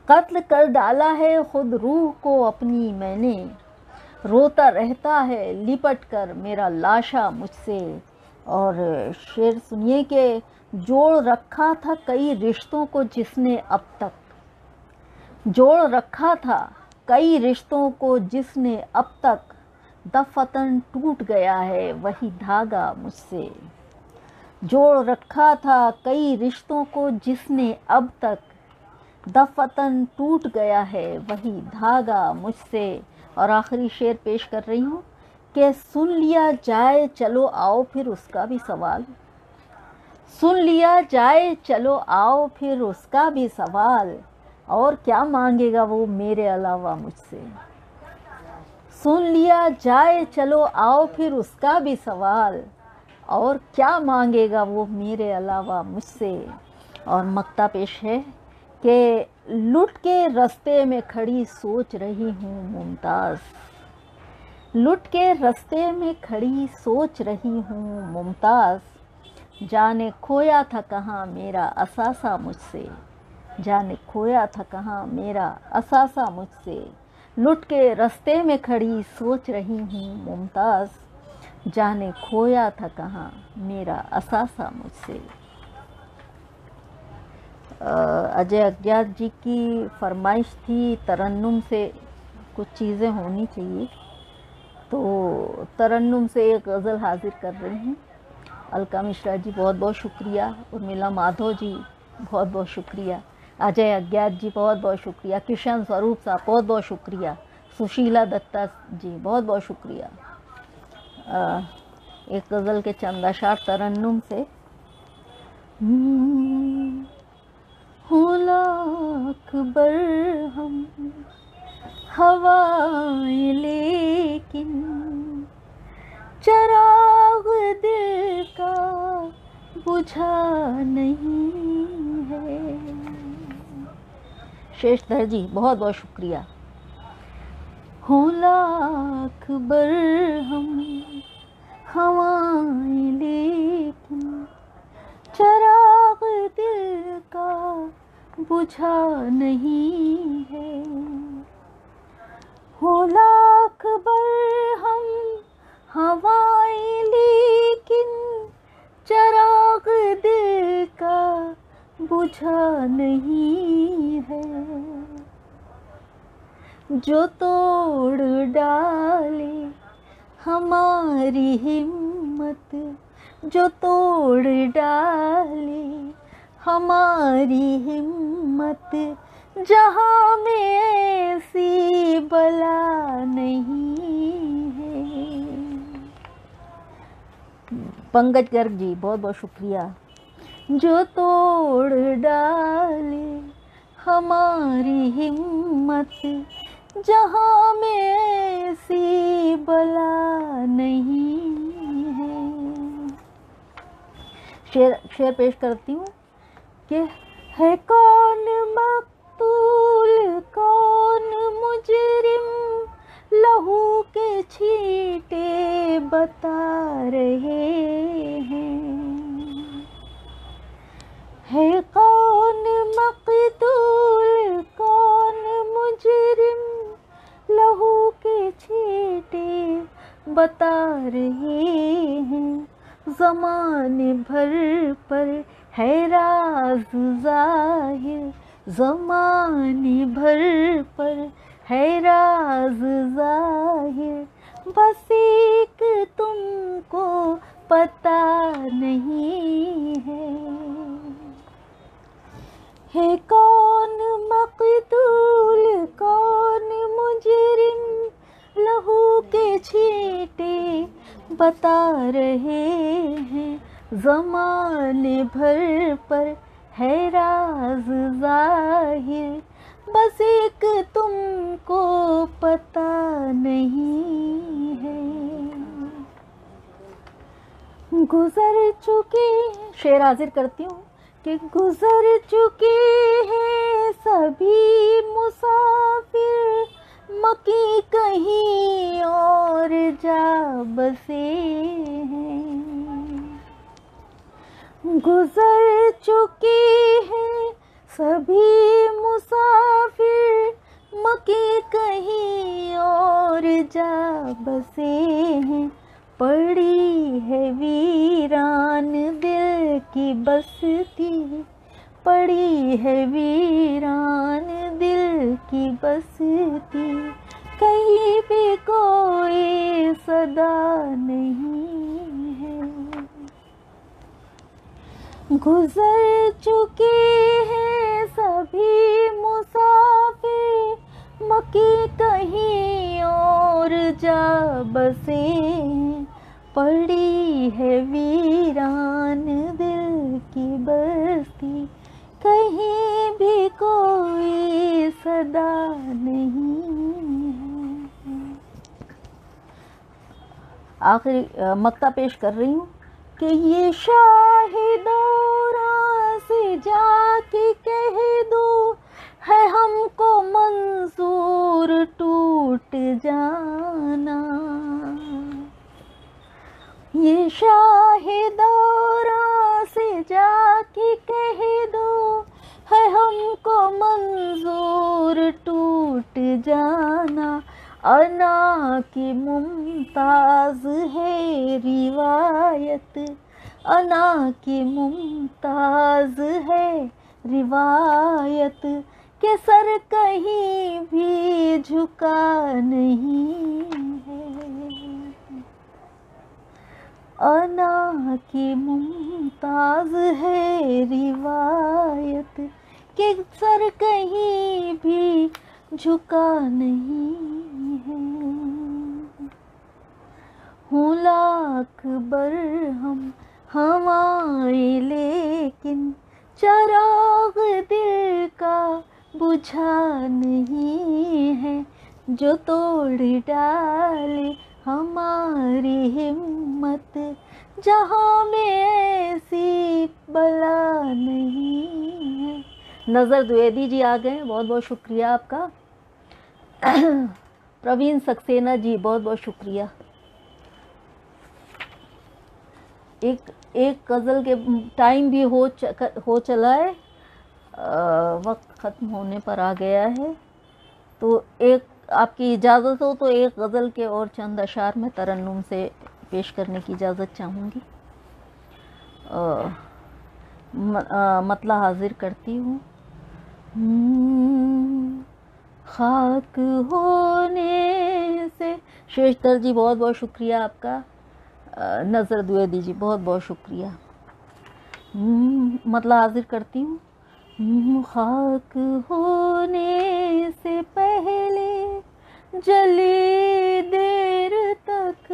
قتل کر ڈالا ہے خود روح کو اپنی میں نے. روتا رہتا ہے لپٹ کر میرا لاشا مجھ سے. اور شعر سنیے کہ جوڑ رکھا تھا کئی رشتوں کو جس نے اب تک. جوڑ رکھا تھا کئی رشتوں کو جس نے اب تک. دفتن ٹوٹ گیا ہے وہی دھاگا مجھ سے. جوڑ رکھا تھا کئی رشتوں کو جس نے اب تک. دفتن ٹوٹ گیا ہے وہی دھاگا مجھ سے. اور آخری شعر پیش کر رہی ہوں کہ سن لیا جائے چلو آؤ پھر اس کا بھی سوال. سن لیا جائے چلو آؤ پھر اس کا بھی سوال. اور کیا مانگے گا وہ میرے علاوہ مجھ سے. سن لیا جائے چلو آؤ پھر اس کا بھی سوال. اور کیا مانگے گا وہ میرے علاوہ مجھ سے. اور مقطع پیش ہے کہ لٹ کے رستے میں کھڑی سوچ رہی ہوں ممتاز. لٹ کے رستے میں کھڑی سوچ رہی ہوں ممتاز. جانے کھویا تھا کہاں میرا اثاثہ مجھ سے. جانے کھویا تھا کہاں میرا اثاثہ مجھ سے. لٹ کے رستے میں کھڑی سوچ رہی ہوں ممتاز. جانے کھویا تھا کہاں میرا اثاثہ مجھ سے. اجے اگیات جی کی فرمائش تھی ترنم سے کچھ چیزیں ہونی چاہیے، تو ترنم سے ایک غزل حاضر کر رہی ہیں. الکا مشرا جی بہت بہت شکریہ، ارمیلا مادھو جی بہت بہت شکریہ، اجے اگیات جی بہت بہت شکریہ، کشن سوروپ صاحب بہت بہت شکریہ، سشیلا دتا جی بہت بہت شکریہ. ایک غزل کے چند اشعار ترنم سے. ہوں لاکھ برہم ہوائیں لیکن چراغ دل کا بجھا نہیں ہے. شیش دھر جی بہت بہت شکریہ. ہوں لاکھ برہم ہوائیں لیکن چراغ دل کا بجھا نہیں ہے. ہوں لاکھ برہم ہوائیں لیکن چراغ دل کا بجھا نہیں ہے. جو توڑ ڈالے ہماری ہمت، جو توڑ ڈالے ہماری ہمت، جہاں میں ایسی بلا نہیں ہے. پنکج گرگ جی بہت بہت شکریہ. جو توڑ ڈالے ہماری ہمت، جہاں میں ایسی بلا نہیں ہے. شعر پیش کرتی ہوں کہ ہے کون مقتول کون مجرم، لہو کے چھینٹے بتا رہے ہیں. ہے کون مقتول کون مجرم، لہو کے چھینٹے بتا رہے ہیں. زمانے بھر پر ہے راز ظاہر، زمانے بھر پر ہے راز ظاہر، بس ایک تم کو پتہ نہیں ہے. ہے کون مقتول کون مجرم، لہو کے چھینٹے بتا رہے ہیں. زمانے بھر پر ہے راز ظاہر، بس ایک تم کو پتہ نہیں ہے. گزر چکے، شعر حاضر کرتی ہوں کہ گزر چکے ہیں سبھی مسافر، مکی کہیں اور جا بسے ہیں. گزر چکے ہیں سبھی مسافر، مکی کہیں اور جا بسے ہیں. پڑی ہے ویران دل کی بستی، پڑی ہے ویران دل کی بستی، کہیں بھی کوئی صدا نہیں ہے. گزر چکے ہیں سبھی مسافر، مکی کہیں اور جا بسے ہیں. پڑی ہے ویران دل کی بستی، کہیں بھی کوئی صدا نہیں ہے. آخری مقطع پیش کر رہی ہوں کہ یہ شاہدوراں سے جا کے کہہ دو ہے ہم کو منظور ٹوٹ جانا. یہ شاہدوراں سے جا کے کہہ دو ہے ہم کو منظور ٹوٹ جانا. انا کی ممتاز ہے روایت, انا کی ممتاز ہے روایت کہ سر کہیں بھی جھکا نہیں ہے. انا کی ممتاز ہے روایت کہ سر کہیں بھی جھکا نہیں ہے. ہوں لاکھ برہم ہوائیں لیکن چراغ دل کا بجھا نہیں ہے. جو توڑ ڈالے ہماری ہمت جہاں میں ایسی بلا نہیں ہے. نظر دویدی جی آ گئے, بہت بہت شکریہ آپ کا. پروین سکسینہ جی بہت بہت شکریہ. ایک غزل کے ٹائم بھی ہو چلا ہے, وقت ختم ہونے پر آ گیا ہے, تو ایک آپ کی اجازت ہو تو ایک غزل کے اور چند اشعار میں ترنم سے پیش کرنے کی اجازت چاہوں گی. مطلع حاضر کرتی ہوں. خاک ہونے سے شیشتر جی بہت بہت شکریہ آپ کا. نظر دویدی جی بہت بہت شکریہ. مطلع حاضر کرتی ہوں. خاک ہونے سے پہلے جلی دیر تک.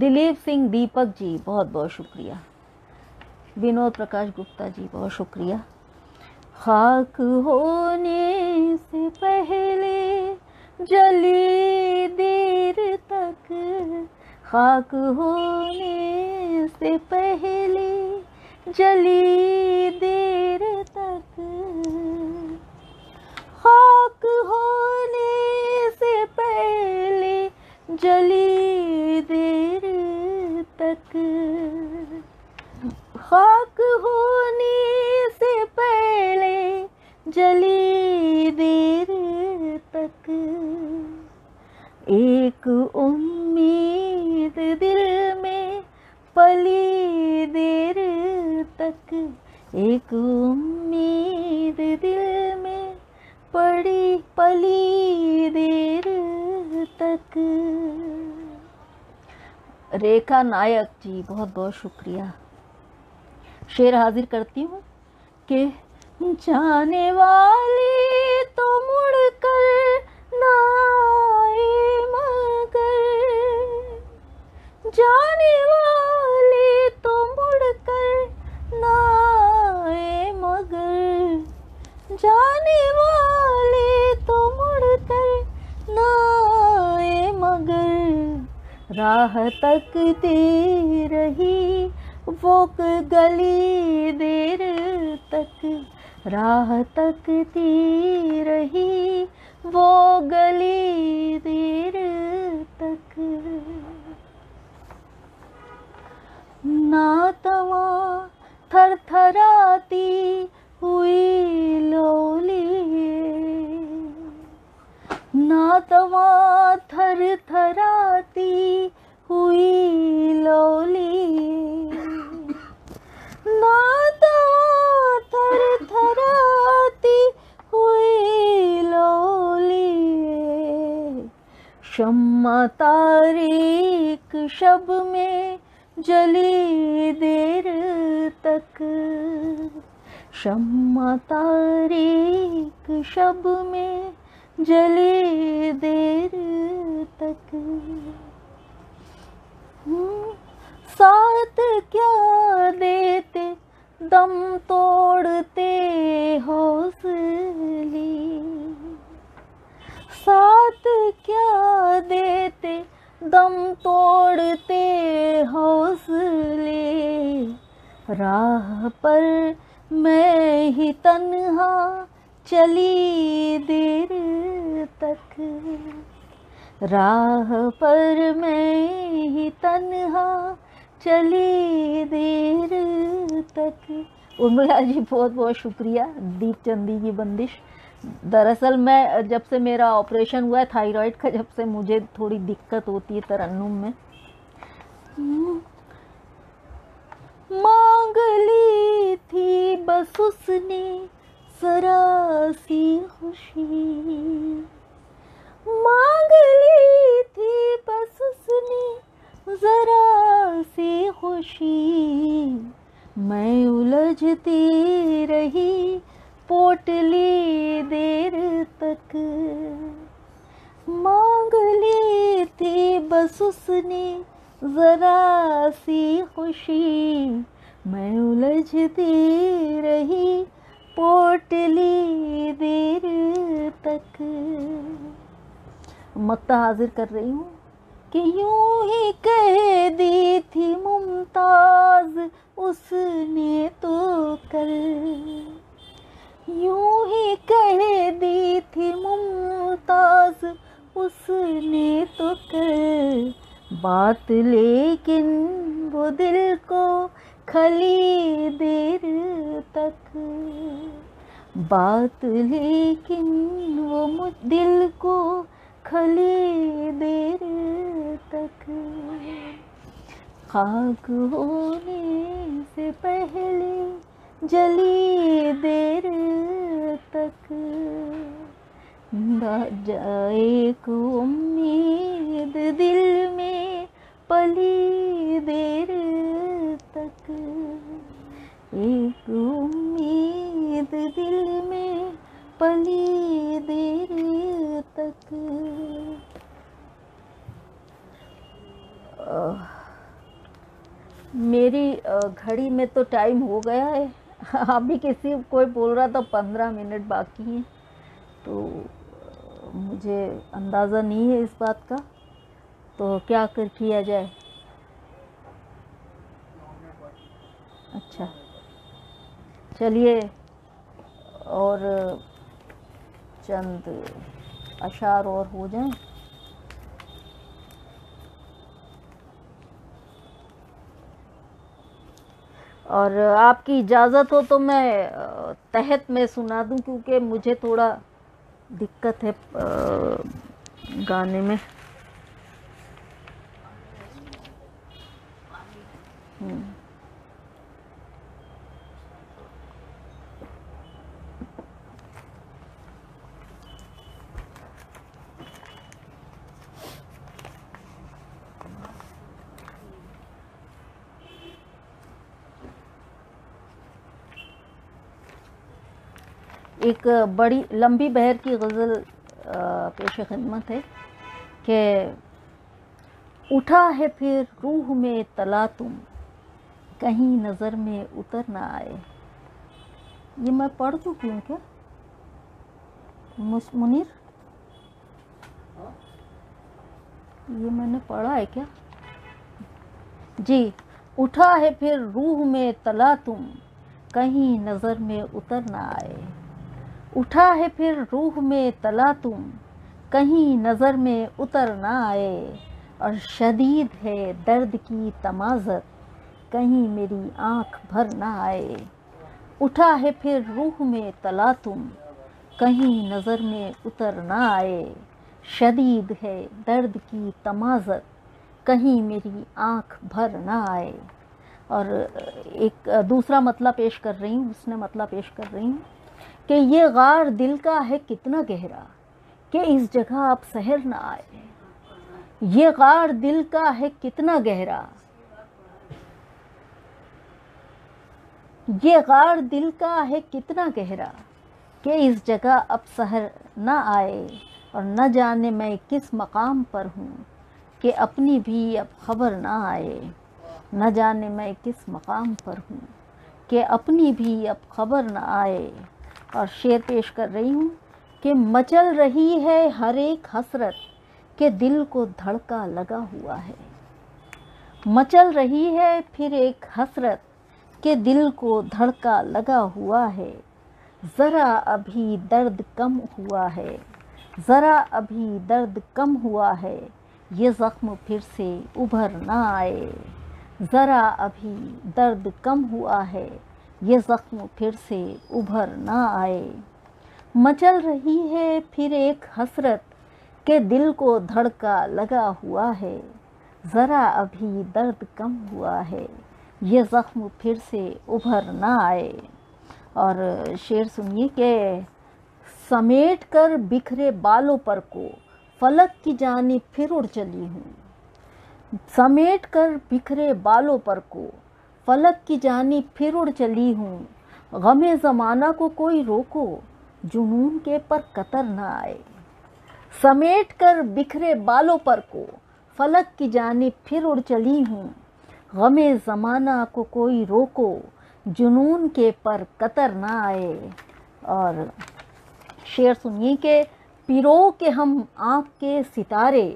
دلیپ سنگھ دیپک جی بہت بہت شکریہ. ونود پرکاش گپتا جی بہت شکریہ. خاک ہونے سے پہلے جلی دیر تک, خاک ہونے سے پہلے جلی دیر تک, خاک ہونے سے پہلے جلی دیر تک, خاک ہونے سے پہلے جلی دیر تک. ایک امید دل میں پلی دیر تک, ایک امید دل میں پلی دیر تک. ریکھا نائک جی بہت بہت شکریہ. شعر حاضر کرتی ہوں کہ جانے والی تو مڑ کر نہ آئے مگر, جانے والی تو مڑ کر نہ آئے مگر, جانے والی تو مڑ کر نہ آئے مگر, راہ تکتی رہی وہ گلی دیر تک, راہ تکتی رہی وہ گلی دیر تک. ناتواں تھر تھراتی ہوئی لولیے, ناتواں تھر تھراتی ہوئی لولیے, ناتواں تھر تھراتی ہوئی لولیے. شمع تاریک شب میں جلی دیر تک, شمع تاریک شب میں جلی دیر تک. ساتھ کیا دیتے دم توڑتے حوصلے, ساتھ کیا دیتے दम तोड़ते हौसले, राह पर मैं ही तन्हा चली देर तक, राह पर मैं ही तन्हा चली देर तक। उर्मिला जी बहुत बहुत शुक्रिया। दीपचंदी की बंदिश। दरअसल मैं जब से मेरा ऑपरेशन हुआ है थायराइड का, जब से मुझे थोड़ी दिक्कत होती है तरन्नुम में। मांग ली थी बस उसने जरा सी खुशी, मांग ली थी बस उसने जरा सी खुशी, मैं उलझती रही पोटली देर तक, मांग ली थी बस उसने जरा सी खुशी, मैं उलझती रही पोटली देर तक। मक्ता हाजिर कर रही हूँ कि यूं ही कह दी थी मुमताज उसने तो कल, यूं ही कह दी थी मुमताज उसने तो कल, बात लेकिन वो दिल को खली देर तक, बात लेकिन वो दिल को खली देर तक, खाक होने से पहले जली देर तक, एक उम्मीद दिल में पली देर तक, एक उम्मीद दिल में पली देर तक। मेरी घड़ी में तो टाइम हो गया है। अभी कोई बोल रहा था 15 मिनट बाकी हैं, तो मुझे अंदाज़ा नहीं है इस बात का, तो क्या किया जाए। अच्छा चलिए, और चंद अशार और हो जाएं। और आपकी इजाज़त हो तो मैं तहत में सुना दूं, क्योंकि मुझे थोड़ा दिक्कत है गाने में। एक बड़ी लंबी बहर की गज़ल पेश खिदमत है कि उठा है फिर रूह में तला तुम, कहीं नज़र में उतर ना आए। ये मैं पढ़ चुकी हूँ क्या मुनीर? ये मैंने पढ़ा है क्या? जी, उठा है फिर रूह में तला तुम, कहीं नज़र में उतर ना आए। उठा है फिर रूह में तला तुम, कहीं नज़र में उतर ना आए। और शदीद है दर्द की तमाज़त, कहीं मेरी आँख भर ना आए। उठा है फिर रूह में तला तुम, कहीं नज़र में उतर ना आए। शदीद है दर्द की तमाज़त, कहीं मेरी आँख भर ना आए। और एक दूसरा मतला पेश कर रही हूँ, उसने मतला पेश कर रही हूँ कि ये गार दिल का है कितना गहरा, कि इस जगह आप सहर ना आए। ये गार दिल का है कितना गहरा, ये गार दिल का है कितना गहरा, कि इस जगह अब सहर ना आए। और न जाने मैं किस मकाम पर हूँ, कि अपनी भी अब खबर ना आए। न जाने मैं किस मकाम पर हूँ, कि अपनी भी अब खबर ना आए। और शेर पेश कर रही हूँ कि मचल रही है हर एक हसरत, کہ دل کو دھڑکا لگا ہوا ہے، مچل رہی ہے پھر ایک حسرت کہ دل کو دھڑکا لگا ہوا ہے، ذرا ابھی درد کم ہوا ہے، ذرا ابھی درد کم ہوا ہے، یہ زخم پھر سے ابھر نہ آئے، ذرا ابھی درد کم ہوا ہے، یہ زخم پھر سے ابھر نہ آئے، مچل رہی ہے پھر ایک حسرت کہ دل کو دھڑکا لگا ہوا ہے، ذرا ابھی درد کم ہوا ہے، یہ زخم پھر سے ابھر نہ آئے۔ اور شعر سنیے کہ سمیٹ کر بکھرے بالوں پر کو فلک کی جانب پھر اڑ چلی ہوں، سمیٹ کر بکھرے بالوں پر کو فلک کی جانب پھر اڑ چلی ہوں، غم زمانہ کو کوئی روکو جنون کے پر قطر نہ آئے، سمیٹ کر بکھرے بالوں پر کو فلک کی جانب پھر اڑ چلی ہوں، غم زمانہ کو کوئی روکو جنون کے پر قطر نہ آئے۔ اور شعر سنیے کہ پیرو کے ہم آنکھ کے ستارے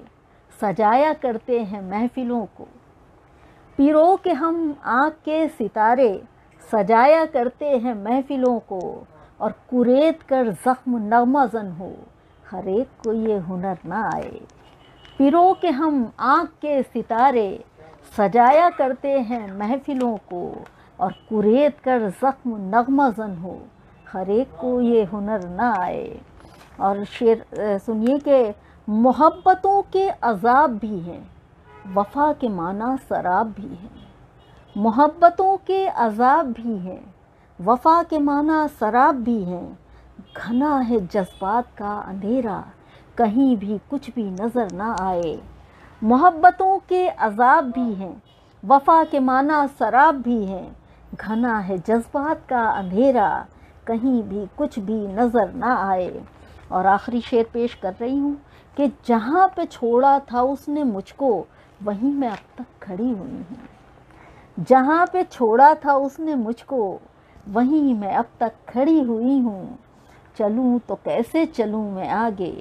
سجایا کرتے ہیں محفلوں کو، پیرو کے ہم آنکھ کے ستارے سجایا کرتے ہیں محفلوں کو، اور کریت کر زخم نغمہ زن ہو ہر ایک کو یہ ہنر نہ آئے، پیرو کے ہم آنکھ کے ستارے سجایا کرتے ہیں محفلوں کو، اور کریت کر زخم نغمہ زن ہو ہر ایک کو یہ ہنر نہ آئے۔ اور شعر سنیے کہ محبتوں کے عذاب بھی ہیں، وفا کے معنی سراب بھی ہیں، محبتوں کے عذاب بھی ہیں، وفا کے معنی سراب بھی ہیں، گھنا ہے جذبات کا اندھیرا کہیں بھی کچھ بھی نظر نہ آئے، محبتوں کے عذاب بھی ہیں، وفا کے معنی سراب بھی ہیں، گھنا ہے جذبات کا اندھیرا کہیں بھی کچھ بھی نظر نہ آئے۔ اور آخری شعر پیش کر رہی ہوں کہ جہاں پہ چھوڑا تھا اس نے مجھ کو وہیں میں اب تک کھڑی ہوئی ہوں، جہاں پہ چھوڑا تھا اس نے مجھ کو وہیں میں اب تک کھڑی ہوئی ہوں، چلوں تو کیسے چلوں میں آگے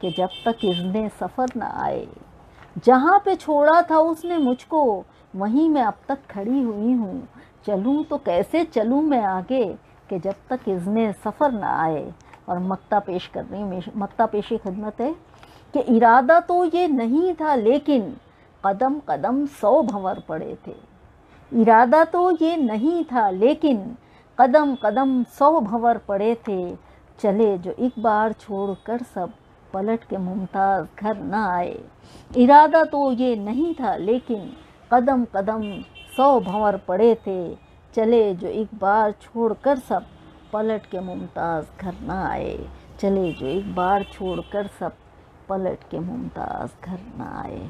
کہ جب تک اذن سفر نہ آئے، جہاں پہ چھوڑا تھا اس نے مجھ کو وہیں میں اب تک کھڑی ہوئی ہوں، چلوں تو کیسے چلوں میں آگے کہ جب تک اذن سفر نہ آئے۔ اور مقطع پیش کر رہی ہوں، مقطع پیش خدمت ہے کہ ارادہ تو یہ نہیں تھا لیکن قدم قدم 100 بھنور پڑے تھے، ارادہ تو یہ نہیں تھا لیکن قدم قدم 100 بھنور پڑے تھے، چلے جو ایک بار چھوڑ کر سب پلٹ کے ممتاز گھر نہ آئے، ارادہ تو یہ نہیں تھا لیکن قدم قدم 100 بھنور پڑے تھے، چلے جو ایک بار چھوڑ کر سب پلٹ کے ممتاز گھر نہ آئے، چلے جو ایک بار چھوڑ کر سب پلٹ کے ممتاز گھر نہ آئے۔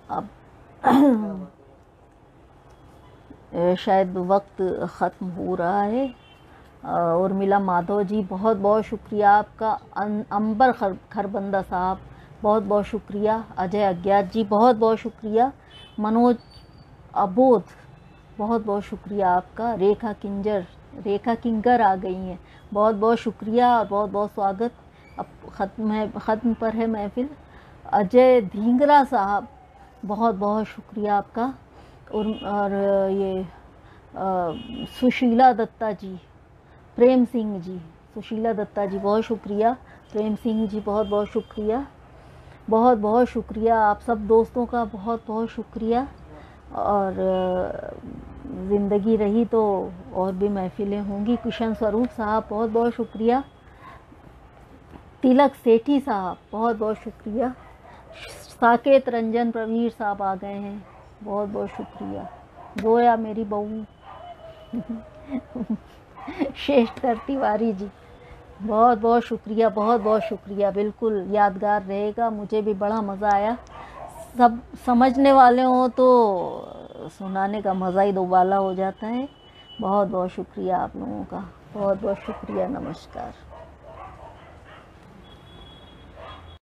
اب شاید وقت ختم ہو رہا ہے۔ ارملا مادھو جی بہت بہت شکریہ آپ کا، امبر خربندہ صاحب بہت بہت شکریہ، اجے اگیات جی بہت بہت شکریہ، منوج ابودھ بہت بہت شکریہ آپ کا، ریکھا کنگر آ گئی ہیں، بہت بہت شکریہ اور بہت بہت سواگت۔ اب ختم پر ہے محفل۔ اجے دھینگرا صاحب بہت بہت شکریہ آپ کا، اور یہ سشیلا دتا جی، پریم سنگھ جی، سشیلا دتا جی بہت شکریہ، پریم سنگھ جی بہت بہت شکریہ، بہت بہت شکریہ آپ سب دوستوں کا، بہت بہت شکریہ۔ اور زندگی رہی تو اور بھی محفلیں ہوں گی۔ کشن سوروپ صاحب بہت بہت شکریہ، تلک سیٹھی صاحب بہت بہت شکریہ، ساکیت رنجن پرویر صاحب آ گئے ہیں، بہت بہت شکریہ، گویا میری بہو شیشتر تیواری جی بہت بہت شکریہ، بہت بہت شکریہ، بالکل یادگار رہے گا، مجھے بھی بڑا مزہ آیا، سب سمجھنے والے ہوں تو سنانے کا مزہ ہی دوبالا ہو جاتا ہے۔ بہت بہت شکریہ آپ لوگوں کا، بہت بہت شکریہ، نمسکار۔